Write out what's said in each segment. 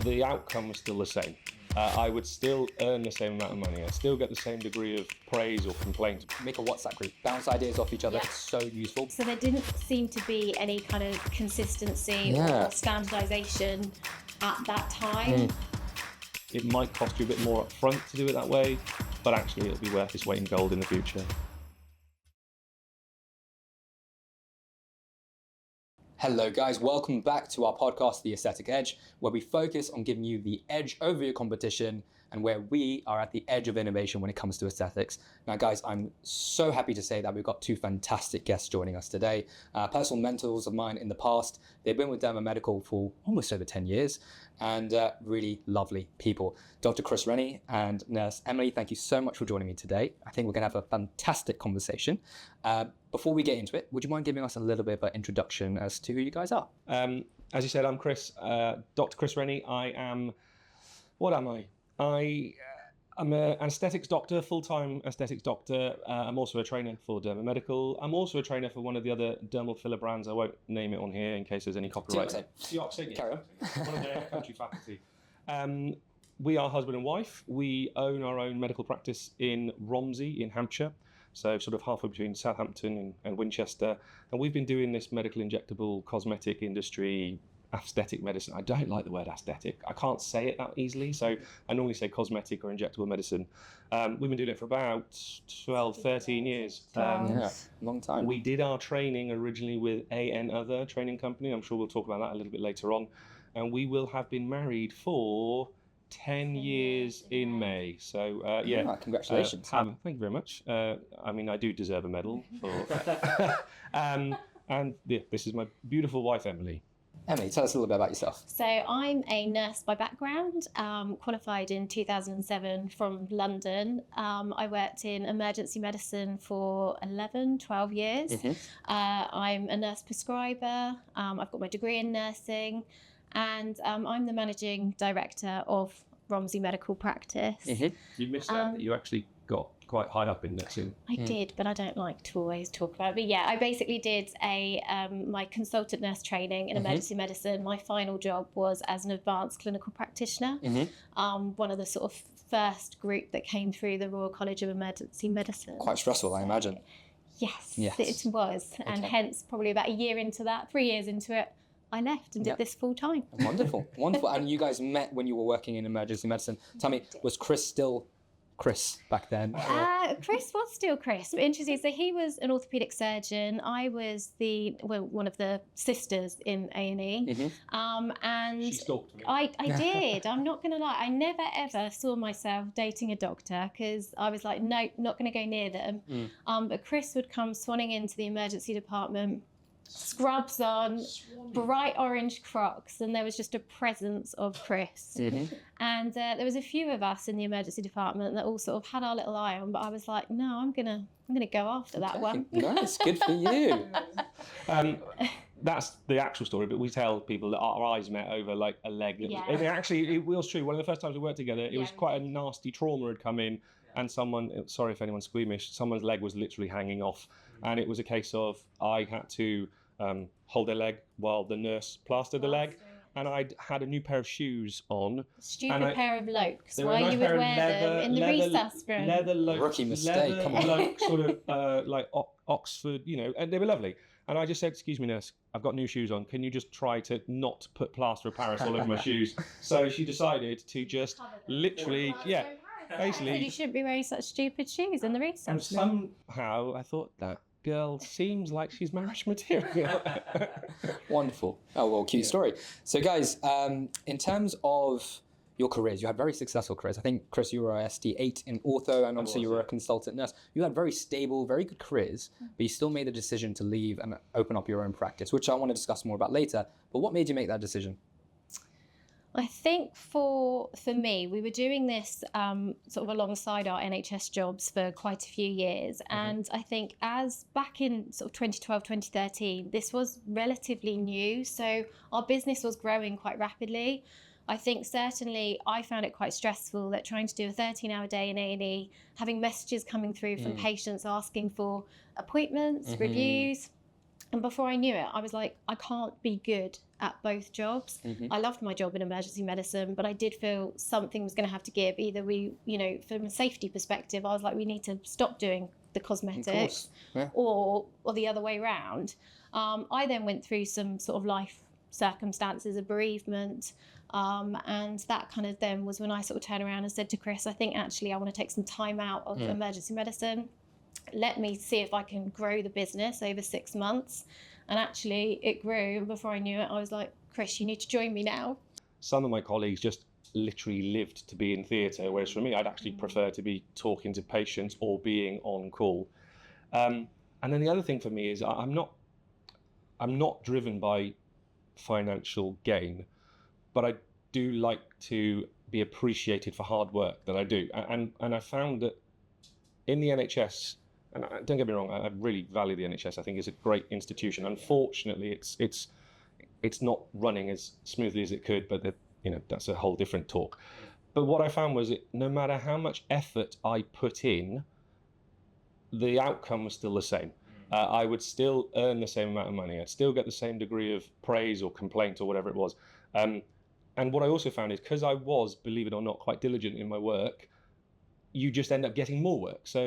the outcome was still the same. I would still earn the same amount of money. I'd still get the same degree of praise or complaint. Make a WhatsApp group, bounce ideas off each other. It's so useful. So there didn't seem to be any kind of consistency or standardisation at that time. It might cost you a bit more up front to do it that way, but actually it'll be worth its weight in gold in the future. Hello guys, welcome back to our podcast, The Aesthetic Edge, where we focus on giving you the edge over your competition and where we are at the edge of innovation when it comes to aesthetics. Now guys, I'm so happy to say that we've got two fantastic guests joining us today. Personal mentors of mine in the past. They've been with Derma Medical for almost over 10 years and really lovely people. Dr. Chris Rennie and Nurse Emily, thank you so much for joining me today. I think we're gonna have a fantastic conversation. Before we get into it, would you mind giving us a little bit of an introduction as to who you guys are? As you said, I'm Chris, Dr. Chris Rennie. What am I? I'm an aesthetics doctor, full-time aesthetics doctor. I'm also a trainer for Derma Medical. I'm also a trainer for one of the other dermal filler brands. I won't name it on here in case there's any copyright. Dioxin. Carry on. One of their country faculty. We are husband and wife. We own our own medical practice in Romsey in Hampshire. So sort of halfway between Southampton and Winchester. And we've been doing this medical injectable cosmetic industry, aesthetic medicine. I don't like the word aesthetic. I can't say it that easily. So I normally say cosmetic or injectable medicine. We've been doing it for about 12, 13 years. Yeah, long time. We did our training originally with AN Other training company. I'm sure we'll talk about that a little bit later on. And we will have been married for 10 years in May. So congratulations. Thank you very much. I mean, I do deserve a medal for and this is my beautiful wife, Emily. Emily, tell us a little bit about yourself. So I'm a nurse by background, qualified in 2007 from London. I worked in emergency medicine for 11, 12 years. I'm a nurse prescriber. I've got my degree in nursing. And I'm the managing director of Romsey Medical Practice. You missed that you actually got quite high up in nursing. I did, but I don't like to always talk about it. But yeah, I basically did my consultant nurse training in emergency medicine. My final job was as an advanced clinical practitioner. One of the sort of first group that came through the Royal College of Emergency Medicine. Quite stressful, I imagine. Yes, it was. And hence probably about a year into that, 3 years into it, I left and did this full time. Wonderful, wonderful. And you guys met when you were working in emergency medicine. Tell me, was Chris still Chris back then? Chris was still Chris. But interesting, so he was an orthopaedic surgeon. I was one of the sisters in A&E. And she stalked me. I did. I'm not going to lie. I never ever saw myself dating a doctor because I was like, no, not going to go near them. But Chris would come swanning into the emergency department, scrubs on, bright orange Crocs, and there was just a presence of Chris. And there was a few of us in the emergency department that all sort of had our little eye on, but I was like, no, I'm gonna go after that one. Nice, good for you. That's the actual story, but we tell people that our eyes met over like a leg. And it was true. One of the first times we worked together, it was quite a nasty trauma had come in, and someone, sorry if anyone's squeamish, someone's leg was literally hanging off. And it was a case of I had to hold their leg while the nurse plastered the leg. And I'd had a new pair of shoes on. Stupid pair of Lokes. Why you would wear them in the recess room? Leather Lokes. Rookie mistake. Come on. Lokes, sort of like Oxford, you know, and they were lovely. And I just said, excuse me, nurse, I've got new shoes on. Can you just try to not put plaster of Paris all over my shoes? So she decided to just literally, basically. You shouldn't be wearing such stupid shoes in the recess room. And somehow I thought that girl seems like she's marriage material. Wonderful. Oh, well, cute story. So guys, in terms of your careers, you had very successful careers. I think, Chris, you were a ST8 in ortho, and obviously you were a consultant nurse. You had very stable, very good careers, but you still made the decision to leave and open up your own practice, which I want to discuss more about later. But what made you make that decision? I think for me, we were doing this sort of alongside our NHS jobs for quite a few years. And I think as back in sort of 2012, 2013, this was relatively new. So our business was growing quite rapidly. I think certainly I found it quite stressful that trying to do a 13-hour day in A&E, having messages coming through from patients asking for appointments, reviews. And before I knew it, I was like, I can't be good at both jobs. I loved my job in emergency medicine, but I did feel something was going to have to give. Either we, from a safety perspective, I was like, we need to stop doing the cosmetics, or the other way around. I then went through some sort of life circumstances, a bereavement, and that kind of then was when I sort of turned around and said to Chris, I think actually I want to take some time out of emergency medicine. Let me see if I can grow the business over 6 months. And actually it grew, and before I knew it, I was like, Chris, you need to join me now. Some of my colleagues just literally lived to be in theatre, whereas for me, I'd actually prefer to be talking to patients or being on call. And then the other thing for me is I'm not driven by financial gain, but I do like to be appreciated for hard work that I do. And I found that in the NHS, and don't get me wrong, I really value the NHS. I think it's a great institution. Unfortunately, it's not running as smoothly as it could, but that's a whole different talk. But what I found was no matter how much effort I put in, the outcome was still the same. I would still earn the same amount of money. I'd still get the same degree of praise or complaint or whatever it was. And what I also found is, because I was, believe it or not, quite diligent in my work, you just end up getting more work. So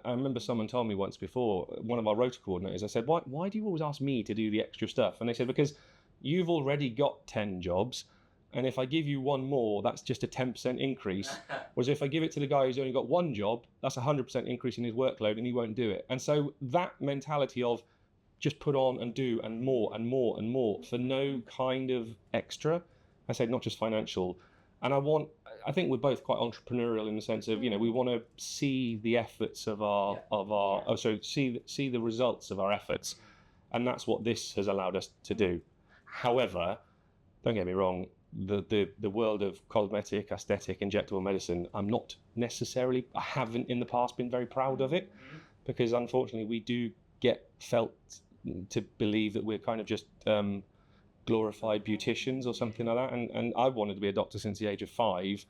I remember someone told me once before, one of our rota coordinators, I said, why do you always ask me to do the extra stuff? And they said, because you've already got 10 jobs, and if I give you one more, that's just a 10% increase. Whereas if I give it to the guy who's only got one job, that's a 100% increase in his workload, and he won't do it. And so that mentality of just put on and do and more and more and more for no kind of extra, I said, not just financial. And I think we're both quite entrepreneurial in the sense of, we want to see the efforts see the results of our efforts. And that's what this has allowed us to do. However, don't get me wrong, the world of cosmetic, aesthetic, injectable medicine, I haven't in the past been very proud of it, because unfortunately we do get felt to believe that we're kind of just glorified beauticians or something like that. And I've wanted to be a doctor since the age of 5.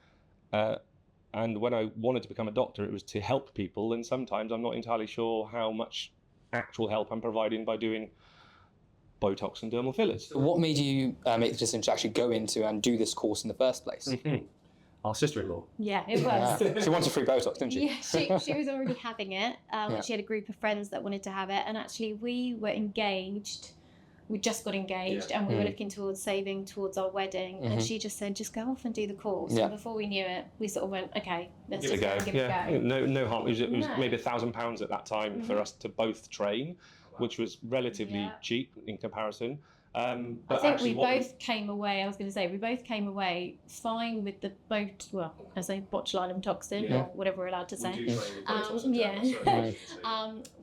And when I wanted to become a doctor, it was to help people. And sometimes I'm not entirely sure how much actual help I'm providing by doing Botox and dermal fillers. So what made you make the decision to actually go into and do this course in the first place? Our sister-in-law. Yeah, it was. She wanted free Botox, didn't she? Yeah, she was already having it. She had a group of friends that wanted to have it. And actually we were engaged. We just got engaged, and we were looking towards saving towards our wedding. And she just said, just go off and do the course. And before we knew it, we sort of went, okay, let's give it a go. No harm. It was maybe £1,000 at that time for us to both train, which was relatively cheap in comparison. But I think we both came away fine with the botulinum toxin, or whatever we're allowed to say.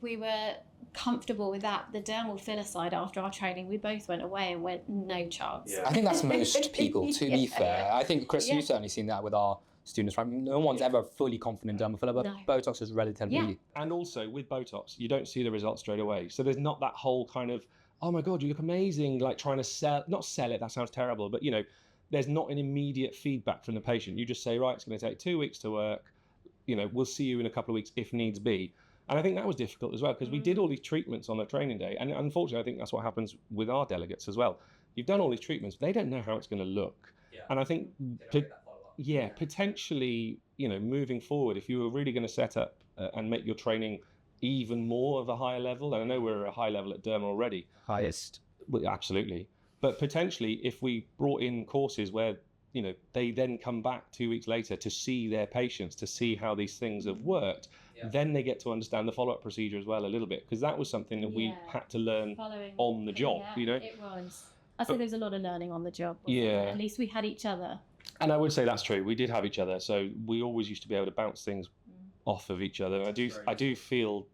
We were comfortable with that. The dermal filler side, after our training, we both went away and went, no chance. I think that's most people, to be fair. I think, Chris, you've certainly seen that with our students, right? No one's ever fully confident in dermal filler, but Botox is relatively... And also, with Botox, you don't see the results straight away. So there's not that whole kind of, oh my God, you look amazing, like trying to not sell it, that sounds terrible, but there's not an immediate feedback from the patient. You just say, right, it's going to take 2 weeks to work, we'll see you in a couple of weeks if needs be. And I think that was difficult as well, because we did all these treatments on the training day. And unfortunately, I think that's what happens with our delegates as well. You've done all these treatments, they don't know how it's going to look. And I think, potentially, moving forward, if you were really going to set up and make your training even more of a higher level, and I know we're at a high level at Derma already. Highest. Well, absolutely. But potentially, if we brought in courses where, they then come back 2 weeks later to see their patients, to see how these things have worked, then they get to understand the follow-up procedure as well a little bit, because that was something that we had to learn on the job, It was. I think there's a lot of learning on the job. At least we had each other. And I would say that's true. We did have each other, so we always used to be able to bounce things off of each other. And I do feel,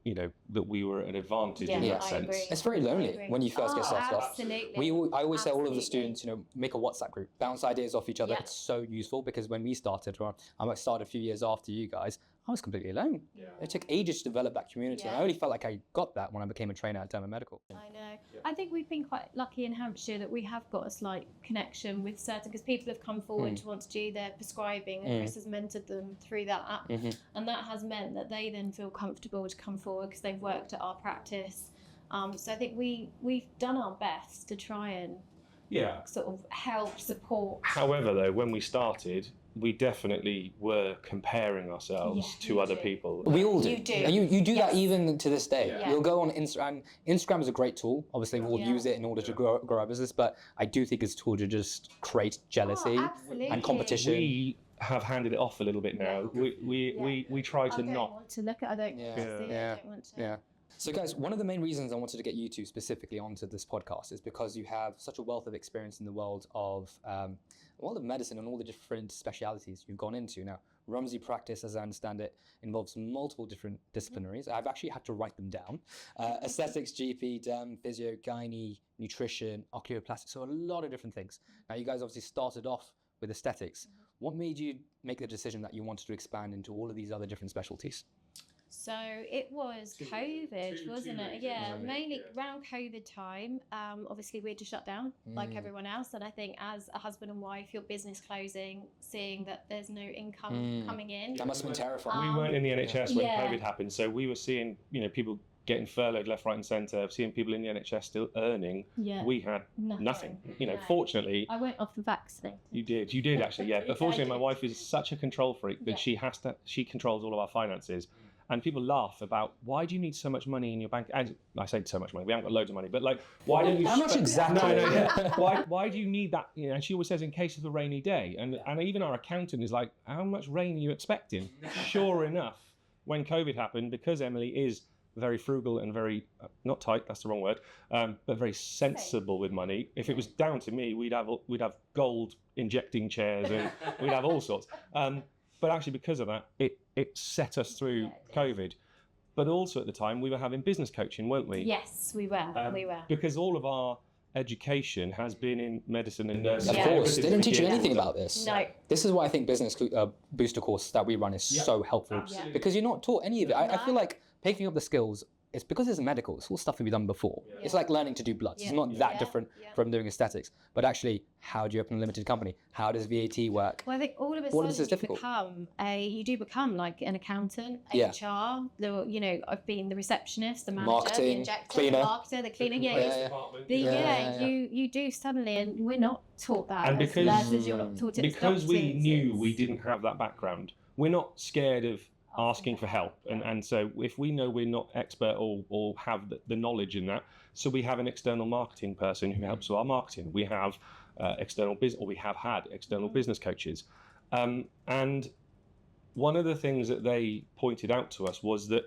that we were at an advantage in that sense. Agree. It's very lonely when you first get started off. Absolutely. I always say all of the students, make a WhatsApp group, bounce ideas off each other. It's so useful, because when we started, I started a few years after you guys, I was completely alone. It took ages to develop that community. And I only felt like I got that when I became a trainer at Derma Medical. I know. I think we've been quite lucky in Hampshire that we have got a slight connection with certain, because people have come forward to want to do their prescribing, and Chris has mentored them through that. And that has meant that they then feel comfortable to come forward because they've worked at our practice. So I think we've done our best to try and Yeah. sort of help, support. However, though, when we started, we definitely were comparing ourselves Yeah, to you other do. people. We all do. You do. And you do that Yes. even to this day. Yeah. You'll go on Instagram. Instagram is a great tool. Obviously, we'll Yeah. use it in order to grow our business, but I do think it's a tool to just create jealousy Oh, absolutely. and competition. We have handed it off a little bit now. We try to I don't not. want to look at. I don't Yeah. want to see it. Yeah. I don't want to. Yeah. So, guys, one of the main reasons I wanted to get you two specifically onto this podcast is because you have such a wealth of experience in the world of medicine and all the different specialities you've gone into. Now, Rumsey practice, as I understand it, involves multiple different disciplinaries. I've actually had to write them down. Aesthetics, GP, derm, physio, gynae, nutrition, oculoplastic, so a lot of different things. Now, you guys obviously started off with aesthetics. What made you make the decision that you wanted to expand into all of these other different specialties? So it was COVID, wasn't it? Yeah, mainly around COVID time. Obviously, we had to shut down like everyone else. And I think as a husband and wife, your business closing, seeing that there's no income coming in. That must have been terrifying. We weren't in the NHS when Yeah. COVID happened, so we were seeing, people getting furloughed left, right, and centre, seeing people in the NHS still earning. Yeah. We had nothing. No. Fortunately, I went off the vaccine. you did actually, yeah. But fortunately, my did. wife is such a control freak that she controls all of our finances. And people laugh about, why do you need so much money in your bank? And I say so much money, we haven't got loads of money, but like, why don't you? How much exactly? No, yeah. Why do you need that? And she always says, in case of a rainy day. And even our accountant is like, how much rain are you expecting? Sure enough, when COVID happened, because Emily is very frugal and very, not tight, that's the wrong word, but very sensible with money. If it was down to me, we'd have gold injecting chairs and we'd have all sorts. But actually, because of that, it set us through COVID. But also at the time, we were having business coaching, weren't we? Yes, we were. Because all of our education has been in medicine and nursing. Of course, they don't teach you anything about about this. No. This is why I think business booster course that we run is so helpful Absolutely. because you're not taught any of it. I feel No. like picking up the skills. It's because it's medical. It's all stuff we've done before. Yeah. It's like learning to do bloods. It's not that different from doing aesthetics. But actually, how do you open a limited company? How does VAT work? Well, I think all of a All of this sudden is difficult. you do become like an accountant, Yeah. HR. I've been the receptionist, the manager, Marketing, the injector, cleaner. the marketer, the cleaner. You do suddenly, and we're not taught that. And as because- nurses, you're not taught it as Because we doctors, knew it's- we didn't have that background, we're not scared of asking for help. And so if we know we're not expert or have the knowledge in that, so we have an external marketing person who helps with our marketing. We have we have had external business coaches. And one of the things that they pointed out to us was that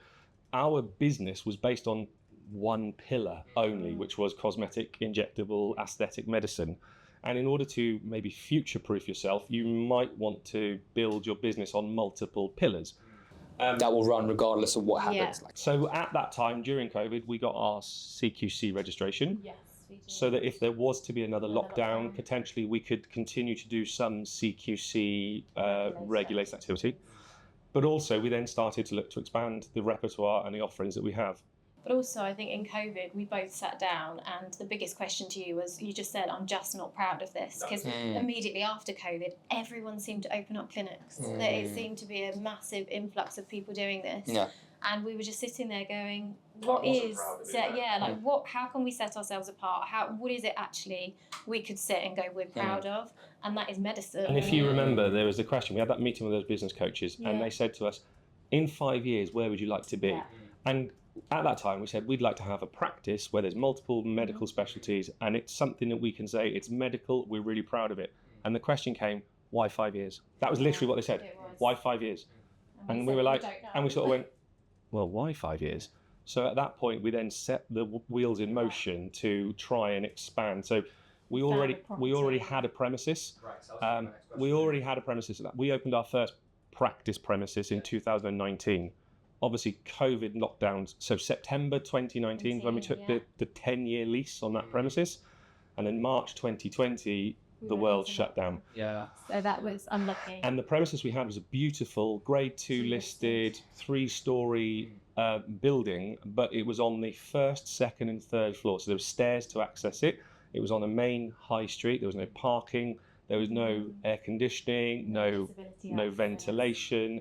our business was based on one pillar only, which was cosmetic, injectable, aesthetic medicine. And in order to maybe future-proof yourself, you might want to build your business on multiple pillars. That will run regardless of what happens. Yeah. So at that time, during COVID, we got our CQC registration. Yes, we do. So that if there was to be another lockdown, potentially we could continue to do some CQC regulated activity. But also we then started to look to expand the repertoire and the offerings that we have. But also, I think in COVID, we both sat down, and the biggest question to you was, you just said, I'm just not proud of this. Because immediately after COVID, everyone seemed to open up clinics. It seemed to be a massive influx of people doing this. Yeah. And we were just sitting there going, how can we set ourselves apart? What is it actually we could sit and go, we're proud of? And that is medicine. And if you remember, there was a question, we had that meeting with those business coaches, and they said to us, in 5 years, where would you like to be? Yeah. And at that time, we said we'd like to have a practice where there's multiple medical specialties, and it's something that we can say it's medical, we're really proud of it. And the question came, why 5 years? That was literally what they said. It was. Why 5 years? And we were like, and we sort of went, well, why 5 years? So at that point, we then set the wheels in motion to try and expand. So we already had a premises. We already had a premises. We opened our first practice premises in 2019. Obviously, COVID lockdowns. So September 2019 when we took the 10-year lease on that premises. And then March 2020, the world shut down. Yeah. So that was unlucky. And the premises we had was a beautiful grade 2 listed 3-story building, but it was on the first, second and third floor. So there were stairs to access it. It was on a main high street. There was no parking. There was no air conditioning, no ventilation.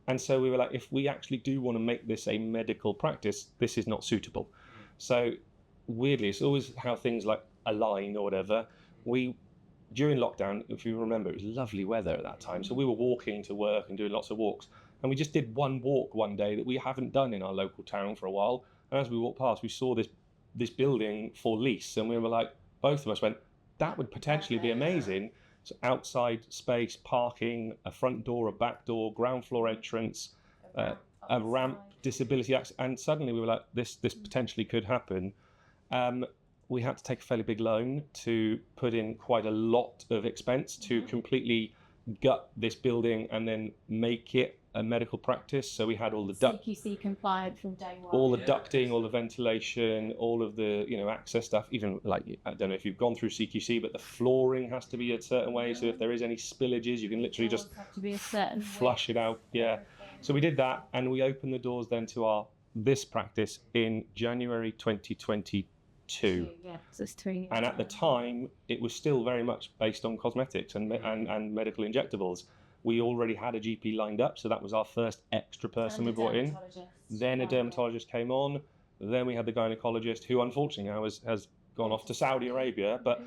And so we were like, if we actually do want to make this a medical practice, this is not suitable. So weirdly, it's always how things like align or whatever. during lockdown, if you remember, it was lovely weather at that time. So we were walking to work and doing lots of walks. And we just did one walk one day that we haven't done in our local town for a while. And as we walked past, we saw this building for lease. And we were like, both of us went, that would potentially be amazing. So outside space, parking, a front door, a back door, ground floor entrance, a ramp, disability access. And suddenly we were like, this potentially could happen. We had to take a fairly big loan to put in quite a lot of expense to completely gut this building and then make it a medical practice. So we had all the CQC compliant from day one. all the ducting, all the ventilation, all of the access stuff. Even like, I don't know if you've gone through CQC, but the flooring has to be a certain way. So if there is any spillages, you can literally just have to be a certain flush it out. Yeah. So we did that, and we opened the doors then to this practice in January 2022. Yeah, so it's 3 years. And at the time, it was still very much based on cosmetics and medical injectables. We already had a GP lined up, so that was our first extra person we brought in. Then a dermatologist came on. Then we had the gynecologist, who unfortunately now has gone off to Saudi Arabia. But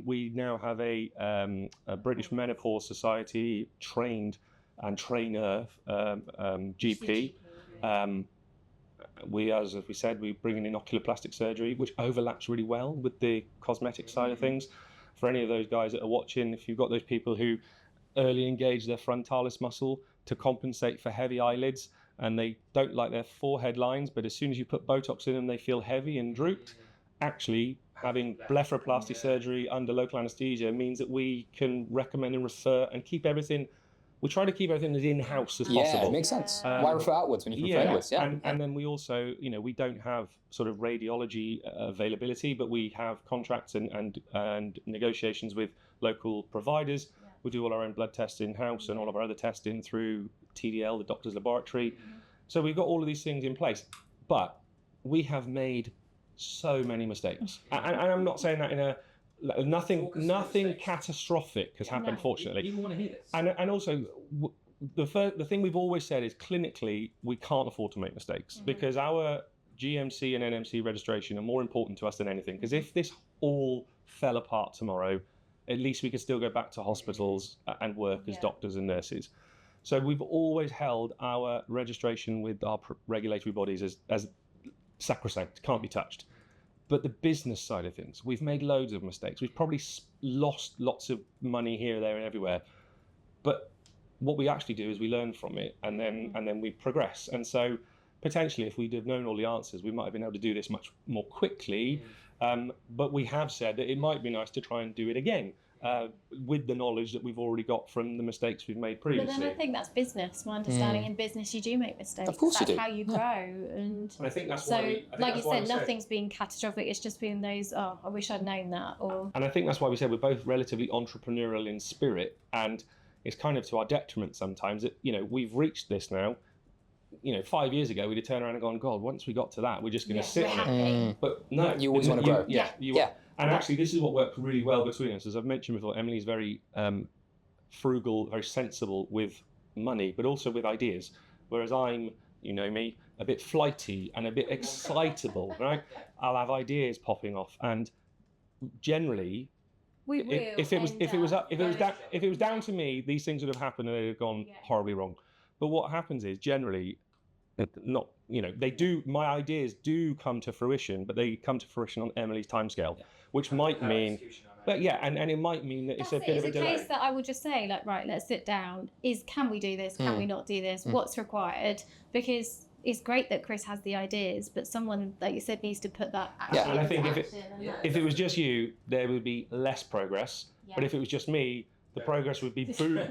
we now have a British Menopause Society trained and trainer GP. As we said, we bring in oculoplastic surgery, which overlaps really well with the cosmetic side of things. For any of those guys that are watching, if you've got those people who early engage their frontalis muscle to compensate for heavy eyelids, and they don't like their forehead lines, but as soon as you put Botox in them, they feel heavy and drooped. Actually, having blepharoplasty surgery under local anesthesia means that we can recommend and refer and keep everything. We try to keep everything as in-house as possible. Yeah, it makes sense. Why refer outwards when you can refer inwards? Yeah. And then we also, we don't have sort of radiology availability, but we have contracts and negotiations with local providers. Yeah. We do all our own blood tests in-house and all of our other testing through TDL, the doctor's laboratory. So we've got all of these things in place. But we have made so many mistakes. And I'm not saying that in a... Nothing catastrophic has happened, fortunately. You want to hear this. And also, the thing we've always said is clinically, we can't afford to make mistakes because our GMC and NMC registration are more important to us than anything. Because if this all fell apart tomorrow, at least we could still go back to hospitals and work as doctors and nurses. So we've always held our registration with our regulatory bodies as sacrosanct, can't be touched. But the business side of things, we've made loads of mistakes. We've probably lost lots of money here, there, and everywhere. But what we actually do is we learn from it, and then we progress. And so, potentially, if we'd have known all the answers, we might have been able to do this much more quickly. But we have said that it might be nice to try and do it again. With the knowledge that we've already got from the mistakes we've made previously. But then I think that's business. My understanding in business, you do make mistakes. Of course you do. That's how you grow. And I think that's so, why like you said, nothing's been catastrophic. It's just been those, I wish I'd known that. And I think that's why we said we're both relatively entrepreneurial in spirit, and it's kind of to our detriment sometimes that, we've reached this now. 5 years ago, we'd have turned around and gone, God, once we got to that, we're just going to sit on it. But no. You always want to grow. Yeah. And actually, this is what works really well between us. As I've mentioned before, Emily's very frugal, very sensible with money, but also with ideas. Whereas I'm, me, a bit flighty and a bit excitable, right? I'll have ideas popping off, and generally, if it was down to me, these things would have happened and they'd have gone horribly wrong. But what happens is generally, my ideas do come to fruition, but they come to fruition on Emily's timescale, which might mean, and it might mean that it's a bit of a delay. It's a case that I would just say, like, right, let's sit down. Can we do this? Can we not do this? What's required? Because it's great that Chris has the ideas, but someone, like you said, needs to put that action. And I think if it was just you, there would be less progress. Yeah. But if it was just me, the progress would be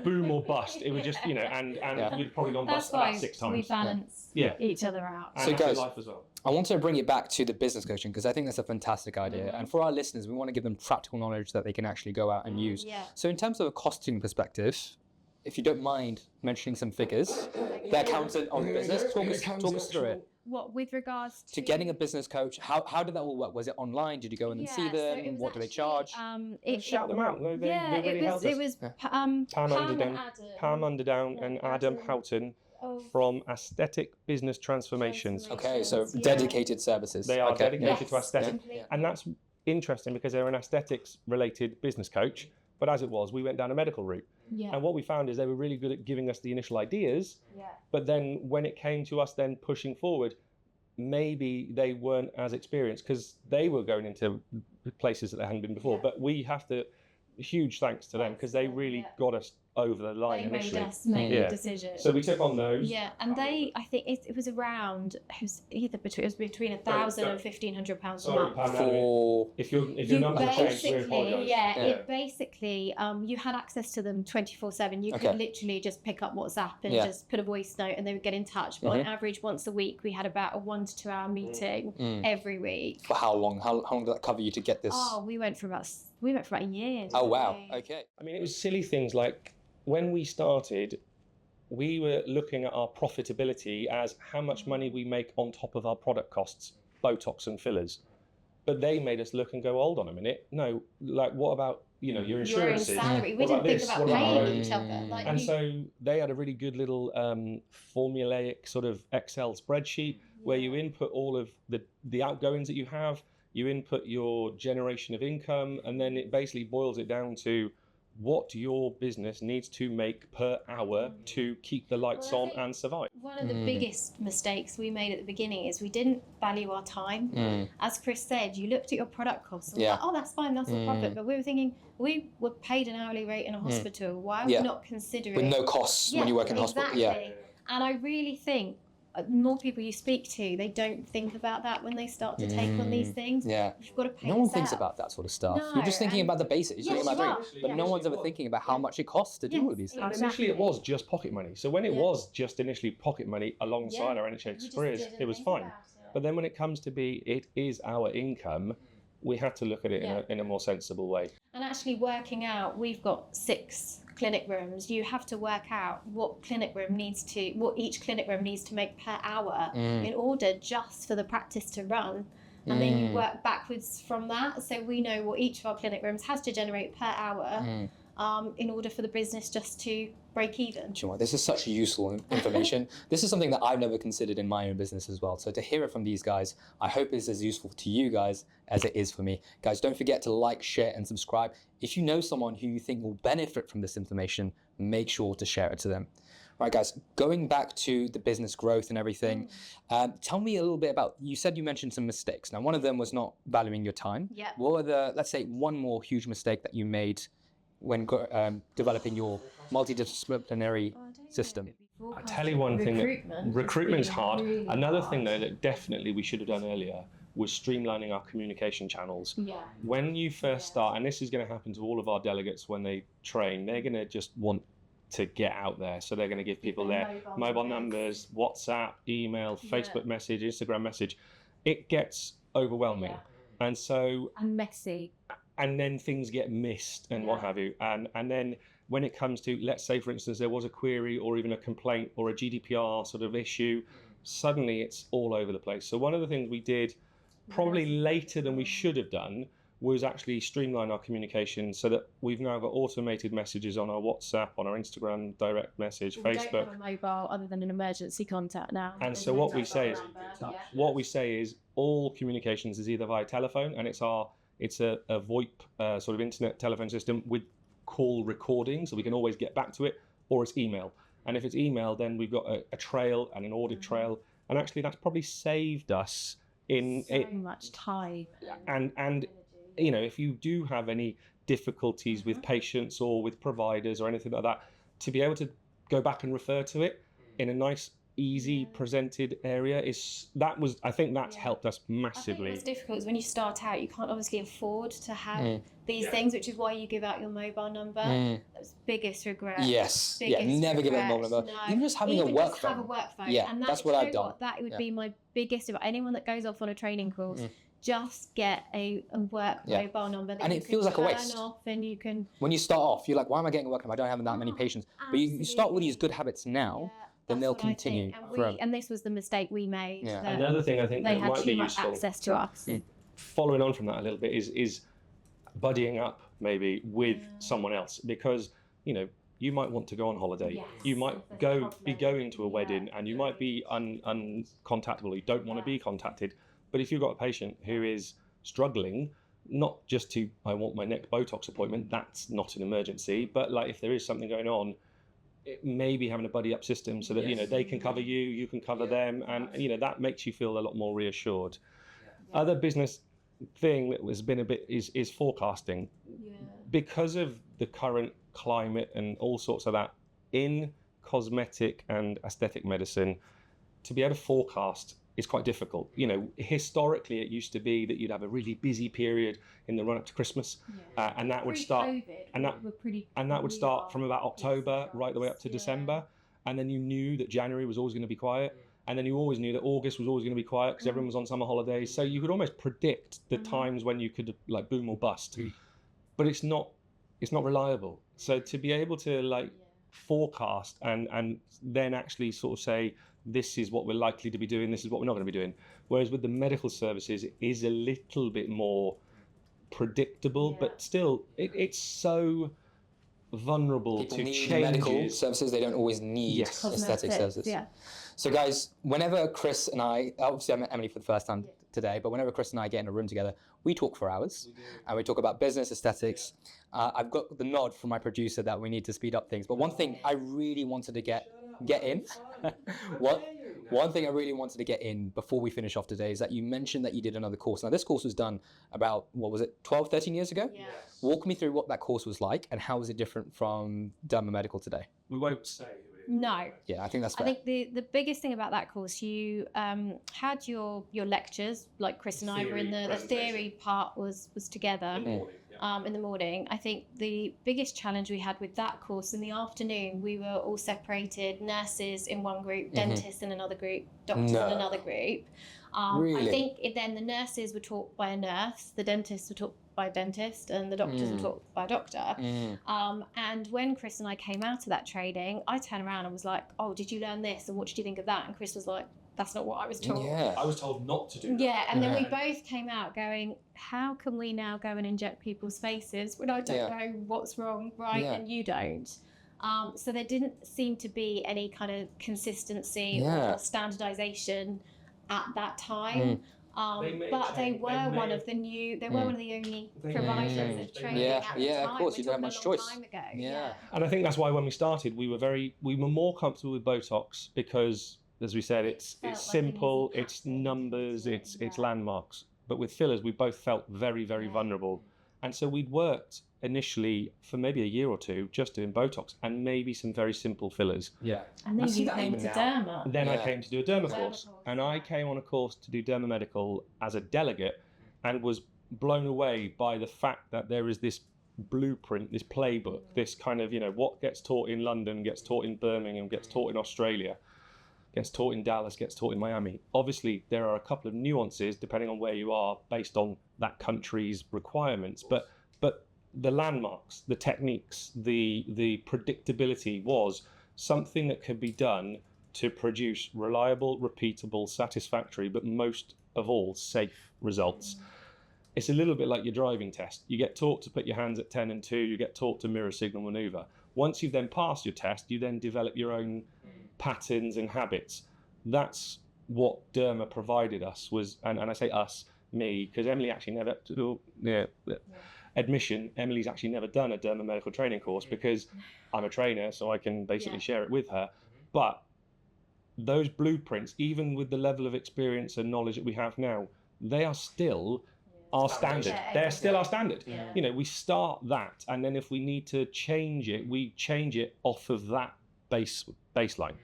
boom or bust. It would just, and we'd probably gone bust about 6 times. We balance each other out. And so guys, life as well. I want to bring it back to the business coaching because I think that's a fantastic idea. And for our listeners, we want to give them practical knowledge that they can actually go out and use. Yeah. So in terms of a costing perspective, if you don't mind mentioning some figures, the accountant of the business, talk us through it. What, with regards to getting a business coach? How did that all work? Was it online? Did you go in and see them? So what do they charge? Shout them out. It was Pam Underdown and Adam Houghton from Aesthetic Business Transformations. Okay, so dedicated services. They are dedicated to aesthetic, and that's interesting because they're an aesthetics related business coach, but as it was, we went down a medical route. Yeah. And what we found is they were really good at giving us the initial ideas, but then when it came to us then pushing forward, maybe they weren't as experienced because they were going into places that they hadn't been before. But we have to, huge thanks to them because they really got us over the line initially. They made us make a decision. So we took on those. Yeah, and I think it was around, it was between £1,000 and £1,500 a month. For if your numbers change, we apologise. It basically, you had access to them 24/7. You could literally just pick up WhatsApp and just put a voice note, and they would get in touch. But on average, once a week, we had about a 1 to 2 hour meeting every week. For how long? How long did that cover you to get this? Oh, we went for about a year. Oh wow. Okay. I mean, it was silly things like when we started, we were looking at our profitability as how much money we make on top of our product costs, Botox and fillers. But they made us look and go, hold on a minute. No, like what about, your insurances? Your own salary. We didn't think about paying each other. So they had a really good little formulaic sort of Excel spreadsheet where you input all of the outgoings that you have, you input your generation of income, and then it basically boils it down to what your business needs to make per hour to keep the lights on and survive. One of the biggest mistakes we made at the beginning is we didn't value our time. As Chris said, you looked at your product costs and like, oh, that's fine, that's a profit. But we were thinking, we were paid an hourly rate in a hospital. Why are we not considering... With no costs when you work in a hospital. Yeah. And I really think more people you speak to, they don't think about that when they start to take on these things. Yeah. You've got to pay no one thinks about that sort of stuff. No, you're just thinking about the basics. You're thinking about doing, but no one's ever thinking about how much it costs to do all these things. And initially it was just pocket money. So when it was just initially pocket money alongside our NHS careers, it was fine. But then when it comes to it is our income, we have to look at it in a more sensible way. And actually working out, we've got 6 clinic rooms. You have to work out what each clinic room needs to make per hour in order just for the practice to run. And then you work backwards from that. So we know what each of our clinic rooms has to generate per hour in order for the business just to break even. Do you know what? This is such useful information. This is something that I've never considered in my own business as well. So to hear it from these guys, I hope it's as useful to you guys as it is for me. Guys, don't forget to like, share, and subscribe. If you know someone who you think will benefit from this information, make sure to share it to them. Right, guys, going back to the business growth and everything, tell me a little bit about, you mentioned some mistakes. Now, one of them was not valuing your time. Yeah. What were the, let's say, one more huge mistake that you made when developing your multidisciplinary system? I tell you one thing, that recruitment's hard. Another thing though that definitely we should have done earlier was streamlining our communication channels. When you first start, and this is going to happen to all of our delegates when they train, they're going to just want to get out there. So they're going to give people their mobile numbers, WhatsApp, email, Facebook message, Instagram message. It gets overwhelming. And so... And messy. And then things get missed and what have you. And then when it comes to, let's say, for instance, there was a query or even a complaint or a GDPR sort of issue, suddenly it's all over the place. So one of the things we did probably later than we should have done was actually streamline our communication so that we've now got automated messages on our WhatsApp, on our Instagram, direct message, Facebook. We don't have a mobile other than an emergency contact now. And so what we say is all communications is either via telephone, and it's a VoIP sort of internet telephone system with call recording, so we can always get back to it, or it's email. And if it's email, then we've got a trail and an audit trail, and actually that's probably saved us in so much time. And if you do have any difficulties with patients or with providers or anything like that, to be able to go back and refer to it in a nice, easy presented area I think that's helped us massively. I think what's difficult is when you start out, you can't obviously afford to have these things, which is why you give out your mobile number. That's biggest regret. Yes. Never give out a mobile number. No. Even just having a work phone. Have a work phone. Yeah, and that's what I've done. That would be my biggest advice. Anyone that goes off on a training course, just get a work mobile number that and you it feels like a waste. turn off, and you can. When you start off, you're like, why am I getting a work number? I don't have that many patients. But you start with these good habits now. Then they'll continue forever. And this was the mistake we made. Another thing I think they that had might be too much useful, access to us. Following on from that a little bit, is buddying up maybe with someone else, because you might want to go on holiday. You might be going to a wedding, and you might be uncontactable. You don't want to be contacted. But if you've got a patient who is struggling, not just to, I want my next Botox appointment, that's not an emergency, but like if there is something going on, it maybe having a buddy up system so that, you know, they can cover you, you can cover them, and, you know, that makes you feel a lot more reassured. Other business thing that has been a bit is forecasting. Because of the current climate and all sorts of that, in cosmetic and aesthetic medicine, to be able to forecast is quite difficult. You know, historically it used to be that you'd have a really busy period in the run up to Christmas, and that would start, and that would start from about October right the way up to December, and then you knew that January was always going to be quiet, and then you always knew that August was always going to be quiet because everyone was on summer holidays. So you could almost predict the times when you could like boom or bust, but it's not reliable. So to be able to like forecast and then actually sort of say, this is what we're likely to be doing, this is what we're not going to be doing. Whereas with the medical services, it is a little bit more predictable, but still, it's so vulnerable People to need changes. medical services, they don't always need aesthetic services. So guys, whenever Chris and I, obviously I met Emily for the first time today, but whenever Chris and I get in a room together, we talk for hours, and we talk about business, aesthetics. I've got the nod from my producer that we need to speed up things, but one thing I really wanted to get in, one thing I really wanted to get in before we finish off today is that you mentioned that you did another course. Now this course was done about, what was it, 12, 13 years ago? Walk me through what that course was like and how was it different from Derma Medical today? We won't say. No. Yeah, I think that's fair. I think the biggest thing about that course, you had your lectures, like Chris and I were in the theory part was together in the morning. I think the biggest challenge we had with that course in the afternoon, we were all separated, nurses in one group, dentists in another group, doctors in another group. Really? I think then the nurses were taught by a nurse, the dentists were taught by a dentist, and the doctors were taught by a doctor. And when Chris and I came out of that training, I turned around and was like, oh, did you learn this? And what did you think of that? And Chris was like, that's not what I was taught. I was told not to do that. Yeah, and then we both came out going, how can we now go and inject people's faces when I don't know what's wrong, right, and you don't? So there didn't seem to be any kind of consistency or standardization at that time. But they were one of the only providers of training at the time. Of course, you don't have much choice. And I think that's why when we started, we were more comfortable with Botox because, as we said, it's simple, it's numbers, it's landmarks. But with fillers, we both felt very, very vulnerable. And so we'd worked initially for maybe a year or two just doing Botox and maybe some very simple fillers. And then you came to Derma. Then I came to do a Derma course. And I came on a course to do Derma Medical as a delegate and was blown away by the fact that there is this blueprint, this playbook, this kind of, you know, what gets taught in London, gets taught in Birmingham, gets taught in Australia, gets taught in Dallas, gets taught in Miami. Obviously, there are a couple of nuances depending on where you are based on that country's requirements. But the landmarks, the techniques, the predictability was something that could be done to produce reliable, repeatable, satisfactory, but most of all, safe results. It's a little bit like your driving test. You get taught to put your hands at 10 and 2, you get taught to mirror signal maneuver. Once you've then passed your test, you then develop your own patterns and habits. That's what Derma provided us and I say us, me, because Emily actually never, admission, Emily's actually never done a Derma medical training course because I'm a trainer, so I can basically share it with her. But those blueprints, even with the level of experience and knowledge that we have now, they are still our standard. They're still our standard. You know, we start that, and then if we need to change it, we change it off of that baseline.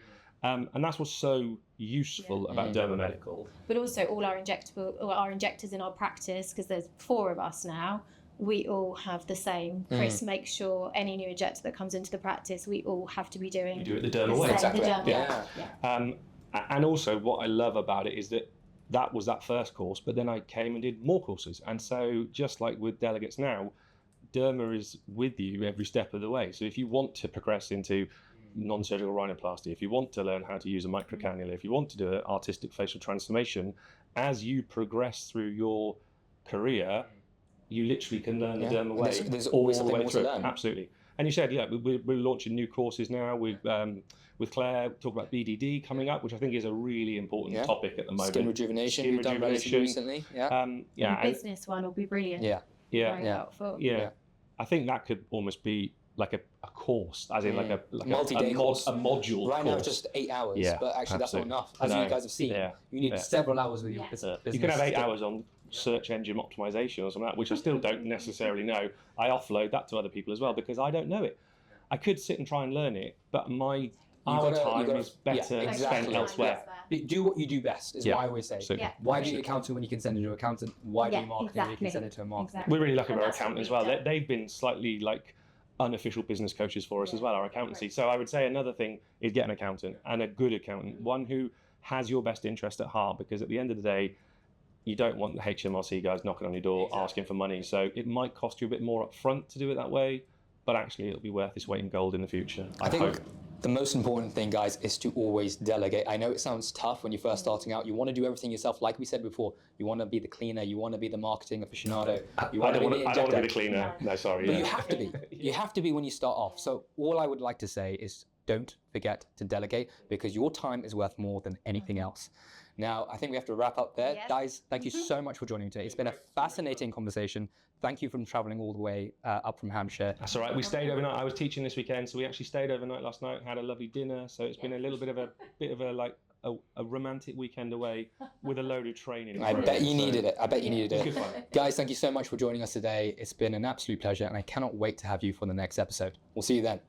And that's what's so useful about Derma Medical. But also all our injectors in our practice, because there's 4 of us now, we all have the same. Chris makes sure any new injector that comes into the practice, we all have to be doing. You do it the Derma way. Exactly. And also what I love about it is that was that first course, but then I came and did more courses. And so just like with delegates now, Derma is with you every step of the way. So if you want to progress into non-surgical rhinoplasty, if you want to learn how to use a microcannula, if you want to do an artistic facial transformation, as you progress through your career, you literally can learn the Derma way. There's always something more to learn. Absolutely. And you said, we're launching new courses now. With Claire, talk about BDD coming up, which I think is a really important topic at the moment. Skin rejuvenation, we've done relatively recently. The business one will be brilliant. Yeah. very Yeah. helpful. Yeah. I think that could almost be like a course, as in like a Multi-day course. a module Right course. now it's just 8 hours, Yeah, but actually that's not absolutely. enough. I As you know. guys have seen, Yeah. you need Yeah. several hours with your Yeah. business. You can have 8 hours on search engine optimization or something like that, which I still don't necessarily know. I offload that to other people as well because I don't know it. I could sit and try and learn it, but our time is better Yeah, spent exactly. elsewhere. Do what you do best is Yeah, what I always say. absolutely. Yeah. Why do you accounting when you can send it to an accountant? Why do Yeah, you marketing when you can exactly. send it to a marketer? Exactly. We're really lucky And with our that's what accountant as we've well. done. They've been slightly like unofficial business coaches for us as well, our accountancy. So I would say another thing is get an accountant, and a good accountant, one who has your best interest at heart, because at the end of the day, you don't want the HMRC guys knocking on your door asking for money. So it might cost you a bit more up front to do it that way, but actually it'll be worth its weight in gold in the future. I think the most important thing, guys, is to always delegate. I know it sounds tough when you're first starting out. You want to do everything yourself, like we said before. You want to be the cleaner. You want to be the marketing aficionado. You I want to don't be the want to be injector. the cleaner. No, sorry. But yeah. you have to be. You have to be when you start off. So all I would like to say is don't forget to delegate, because your time is worth more than anything else. Now, I think we have to wrap up there. Yes. Guys, thank you so much for joining me today. It's been a fascinating conversation. Thank you for traveling all the way up from Hampshire. That's all right. We stayed overnight. I was teaching this weekend, so we actually stayed overnight last night. Had a lovely dinner. So it's been a little bit of a romantic weekend away with a load of training. I bet you needed it. I bet you Yeah. needed It's it. good fun. Guys, thank you so much for joining us today. It's been an absolute pleasure, and I cannot wait to have you for the next episode. We'll see you then.